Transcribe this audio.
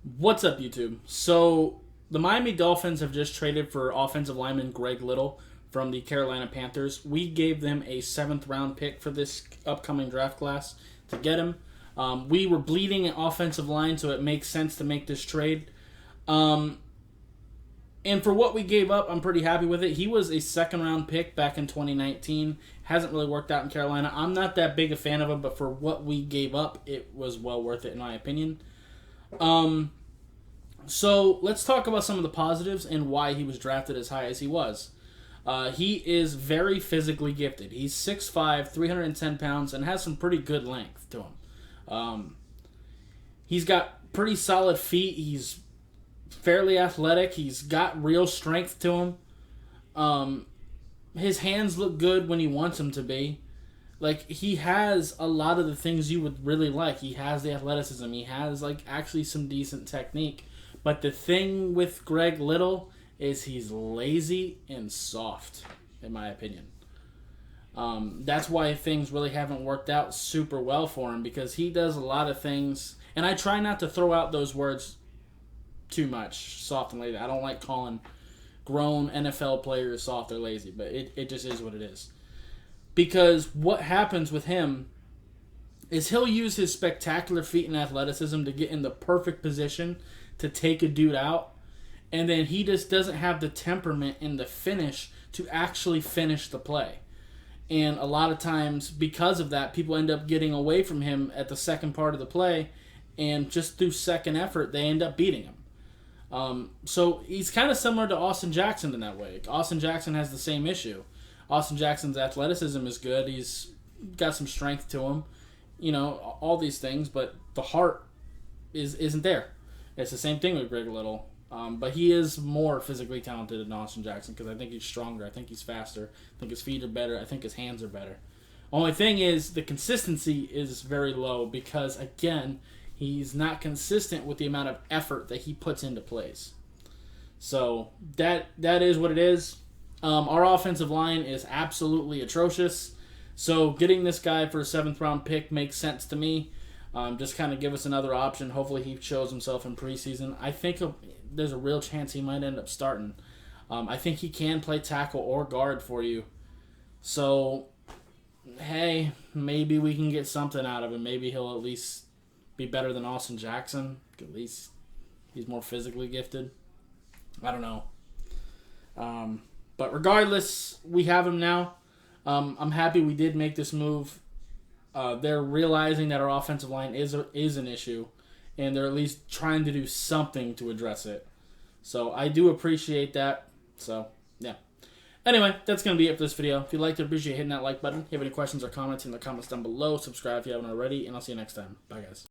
What's up, YouTube? So, the Miami Dolphins have just traded for offensive lineman Greg Little from the Carolina Panthers. We gave them a 7th round pick for this upcoming draft class to get him. We were bleeding at offensive line, so it makes sense to make this trade. And for what we gave up, I'm pretty happy with it. He was a 2nd round pick back in 2019. Hasn't really worked out in Carolina. I'm not that big a fan of him, but for what we gave up, it was well worth it in my opinion. So let's talk about some of the positives and why he was drafted as high as he was. He is very physically gifted. He's 6'5", 310 pounds, and has some pretty good length to him. He's got pretty solid feet. He's fairly athletic. He's got real strength to him. His hands look good when he wants them to be. Like, he has a lot of the things you would really like. He has the athleticism. He has, actually some decent technique. But the thing with Greg Little is he's lazy and soft, in my opinion. That's why things really haven't worked out super well for him, because he does a lot of things. And I try not to throw out those words too much, soft and lazy. I don't like calling grown NFL players soft or lazy, but it just is what it is. Because what happens with him is he'll use his spectacular feet and athleticism to get in the perfect position to take a dude out, and then he just doesn't have the temperament and the finish to actually finish the play. And a lot of times, because of that, people end up getting away from him at the second part of the play, and just through second effort, they end up beating him. So he's kind of similar to Austin Jackson in that way. Austin Jackson has the same issue. Austin Jackson's athleticism is good. He's got some strength to him. You know, all these things, but the heart isn't there. It's the same thing with Greg Little. But he is more physically talented than Austin Jackson, because I think he's stronger. I think he's faster. I think his feet are better. I think his hands are better. Only thing is, the consistency is very low because, again, he's not consistent with the amount of effort that he puts into plays. So that is what it is. Our offensive line is absolutely atrocious. So getting this guy for a 7th round pick makes sense to me. Just kind of give us another option. Hopefully he shows himself in preseason. I think there's a real chance he might end up starting. I think he can play tackle or guard for you. So, hey, maybe we can get something out of him. Maybe he'll at least be better than Austin Jackson. At least he's more physically gifted. I don't know. But regardless, we have him now. I'm happy we did make this move. They're realizing that our offensive line is an issue, and they're at least trying to do something to address it. So I do appreciate that. So, yeah. Anyway, that's going to be it for this video. If you'd like to, appreciate hitting that like button. If you have any questions or comments in the comments down below, subscribe if you haven't already, and I'll see you next time. Bye, guys.